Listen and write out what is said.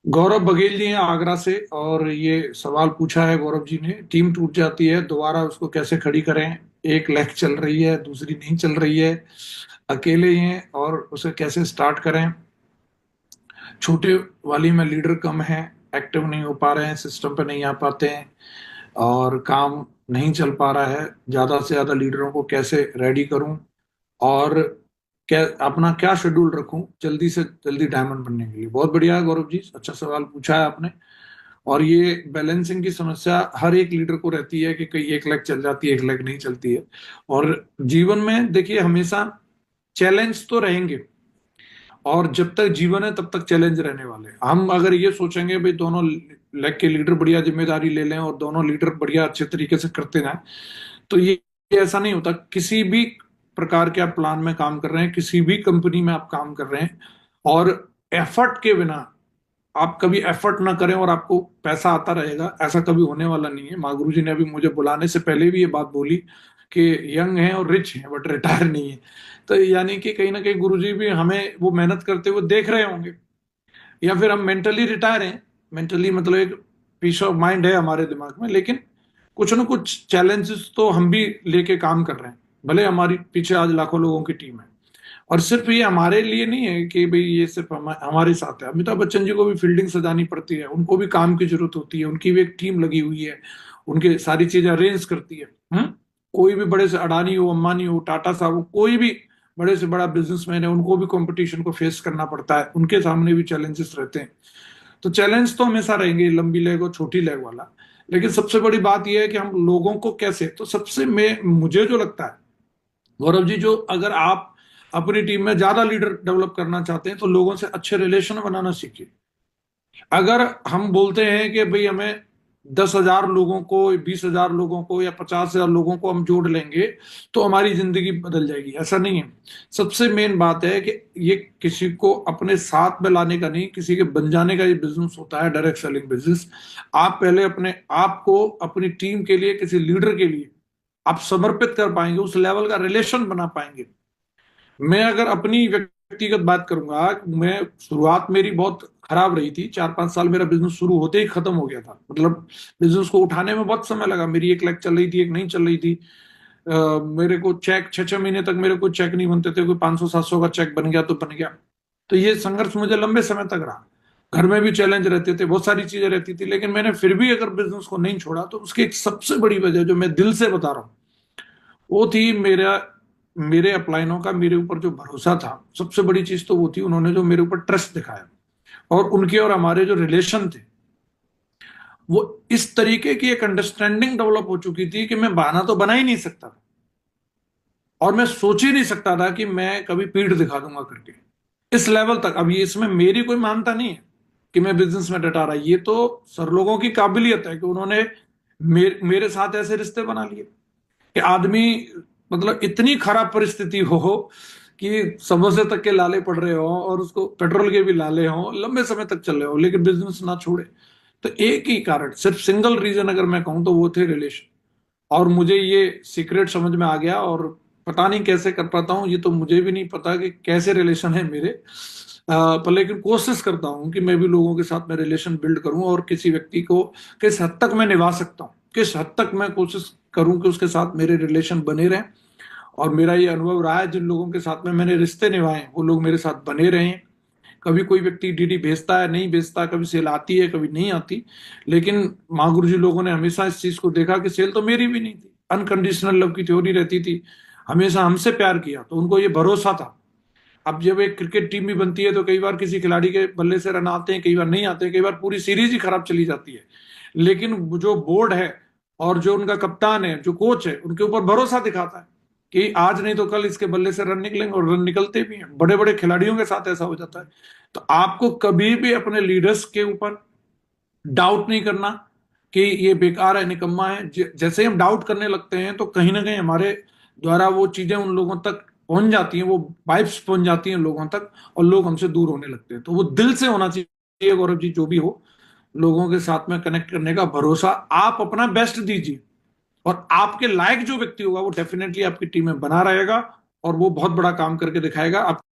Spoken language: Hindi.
गौरव बघेल जी हैं आगरा से। और ये सवाल पूछा है गौरव जी ने, टीम टूट जाती है दोबारा उसको कैसे खड़ी करें। एक लेग चल रही है, दूसरी नहीं चल रही है, अकेले ही हैं और उसे कैसे स्टार्ट करें। छोटे वाली में लीडर कम है, एक्टिव नहीं हो पा रहे हैं, सिस्टम पे नहीं आ पाते हैं और काम नहीं चल पा रहा है। ज्यादा से ज्यादा लीडरों को कैसे रेडी करूं और क्या अपना क्या शेड्यूल रखूं जल्दी से जल्दी डायमंड बनने के लिए। बहुत बढ़िया है गौरव जी, अच्छा सवाल पूछा है आपने। और ये बैलेंसिंग की समस्या हर एक लीडर को रहती है कि कहीं एक लेग चल जाती है, एक लेग नहीं चलती है। और जीवन में देखिए हमेशा चैलेंज तो रहेंगे, और जब तक जीवन है तब तक चैलेंज रहने वाले हैं। हम अगर ये सोचेंगे भाई दोनों लेग के लीडर बढ़िया जिम्मेदारी ले लें और दोनों लीडर बढ़िया अच्छे तरीके से करते जाएं, तो ये ऐसा नहीं होता। किसी भी प्रकार के आप प्लान में काम कर रहे हैं, किसी भी कंपनी में आप काम कर रहे हैं, और एफर्ट के बिना आप कभी एफर्ट ना करें और आपको पैसा आता रहेगा, ऐसा कभी होने वाला नहीं है। माँ गुरु जी ने अभी मुझे बुलाने से पहले भी ये बात बोली कि यंग हैं और रिच हैं बट रिटायर नहीं है। तो यानी कि कहीं ना कहीं गुरु जी भी हमें वो मेहनत करते हुए देख रहे होंगे, या फिर हम मेंटली रिटायर हैं। मेंटली मतलब एक पीस ऑफ माइंड है हमारे दिमाग में, लेकिन कुछ ना कुछ चैलेंजेस तो हम भी लेके काम कर रहे हैं, भले हमारी पीछे आज लाखों लोगों की टीम है। और सिर्फ ये हमारे लिए नहीं है कि भाई ये सिर्फ हमारे साथ है। अमिताभ बच्चन जी को भी फील्डिंग सजानी पड़ती है, उनको भी काम की जरूरत होती है, उनकी भी एक टीम लगी हुई है, उनके सारी चीजें अरेंज करती है। कोई भी बड़े से अडानी हो, अंबानी हो, टाटा साहब हो, कोई भी बड़े से बड़ा बिजनेसमैन है, उनको भी कंपटीशन को फेस करना पड़ता है, उनके सामने भी चैलेंजेस रहते हैं। तो चैलेंज तो हमेशा रहेंगे, लंबी लेग और छोटी लेग वाला। लेकिन सबसे बड़ी बात यह है कि हम लोगों को कैसे, तो सबसे में मुझे जो लगता है गौरव जी, जो अगर आप अपनी टीम में ज्यादा लीडर डेवलप करना चाहते हैं तो लोगों से अच्छे रिलेशन बनाना सीखिए। अगर हम बोलते हैं कि भाई हमें 10,000 लोगों को, 20,000 लोगों को या 50,000 लोगों को हम जोड़ लेंगे तो हमारी जिंदगी बदल जाएगी, ऐसा नहीं है। सबसे मेन बात है कि ये किसी को अपने साथ में लाने का नहीं, किसी के बन जाने का ये बिजनेस होता है, डायरेक्ट सेलिंग बिजनेस। आप पहले अपने आप को अपनी टीम के लिए, किसी लीडर के लिए आप समर्पित कर पाएंगे, उस लेवल का रिलेशन बना पाएंगे। मैं अगर अपनी व्यक्तिगत बात करूंगा, मैं शुरुआत मेरी बहुत खराब रही थी। 4-5 साल मेरा बिजनेस शुरू होते ही खत्म हो गया था, मतलब बिजनेस को उठाने में बहुत समय लगा। मेरी एक लेग चल रही थी, एक नहीं चल रही थी। मेरे को चेक 6-6 महीने तक मेरे को चेक नहीं बनते थे, कोई 500-700 का चेक बन गया तो बन गया। तो ये संघर्ष मुझे लंबे समय तक रहा। घर में भी चैलेंज रहते थे, बहुत सारी चीजें रहती थी, लेकिन मैंने फिर भी अगर बिजनेस को नहीं छोड़ा तो उसकी एक सबसे बड़ी वजह, जो मैं दिल से बता रहा हूँ, वो थी मेरे अपलाइनों का मेरे ऊपर जो भरोसा था। सबसे बड़ी चीज तो वो थी, उन्होंने जो मेरे ऊपर ट्रस्ट दिखाया। और उनके और हमारे जो रिलेशन थे, वो इस तरीके की एक अंडरस्टैंडिंग डेवलप हो चुकी थी कि मैं बहाना तो बना ही नहीं सकता था, और मैं सोच ही नहीं सकता था कि मैं कभी पीठ दिखा दूंगा करके, इस लेवल तक। अब ये इसमें मेरी कोई मानता नहीं है कि मैं बिजनेस में डटा रहा, ये तो सर लोगों की काबिलियत है कि उन्होंने मेरे साथ ऐसे रिश्ते बना लिए कि आदमी, मतलब इतनी खराब परिस्थिति हो कि समोसे तक के लाले पड़ रहे हो और उसको पेट्रोल के भी लाले हो, लंबे समय तक चल रहे हो, लेकिन बिजनेस ना छोड़े। तो एक ही कारण, सिर्फ सिंगल रीजन अगर मैं कहूं तो वो थे रिलेशन। और मुझे ये सीक्रेट समझ में आ गया, और पता नहीं कैसे कर पाता हूँ, ये तो मुझे भी नहीं पता कि कैसे रिलेशन है मेरे। पर लेकिन कोशिश करता हूँ कि मैं भी लोगों के साथ में रिलेशन बिल्ड करूं, और किसी व्यक्ति को किस हद तक मैं निभा सकता हूँ, किस हद तक मैं कोशिश करूं कि उसके साथ मेरे रिलेशन बने रहें। और मेरा ये अनुभव रहा है, जिन लोगों के साथ में मैंने रिश्ते निभाए हैं, वो लोग मेरे साथ बने रहे हैं। कभी कोई व्यक्ति डीडी भेजता है, नहीं भेजता, कभी सेल आती है, कभी नहीं आती, लेकिन माँ गुरु जी लोगों ने हमेशा इस चीज को देखा कि सेल तो मेरी भी नहीं थी, अनकंडीशनल लव की थ्योरी रहती थी, हमेशा हमसे प्यार किया, तो उनको ये भरोसा था। अब जब एक क्रिकेट टीम भी बनती है तो कई बार किसी खिलाड़ी के बल्ले से रन आते हैं, कई बार नहीं आते हैं, कई बार पूरी सीरीज ही खराब चली जाती है, लेकिन जो बोर्ड है और जो उनका कप्तान है, जो कोच है, उनके ऊपर भरोसा दिखाता है कि आज नहीं तो कल इसके बल्ले से रन निकलेंगे, और रन निकलते भी हैं। बड़े बड़े खिलाड़ियों के साथ ऐसा हो जाता है। तो आपको कभी भी अपने लीडर्स के ऊपर डाउट नहीं करना कि ये बेकार है, निकम्मा है। जैसे ही हम डाउट करने लगते हैं तो कहीं ना कहीं हमारे द्वारा वो चीजें उन लोगों तक पहुंच जाती हैं, वो वाइब्स पहुंच जाती हैं लोगों तक, और लोग हमसे दूर होने लगते हैं। तो वो दिल से होना चाहिए गौरव जी, जो भी हो, लोगों के साथ में कनेक्ट करने का भरोसा। आप अपना बेस्ट दीजिए, और आपके लायक जो व्यक्ति होगा वो डेफिनेटली आपकी टीम में बना रहेगा, और वो बहुत बड़ा काम करके दिखाएगा। आप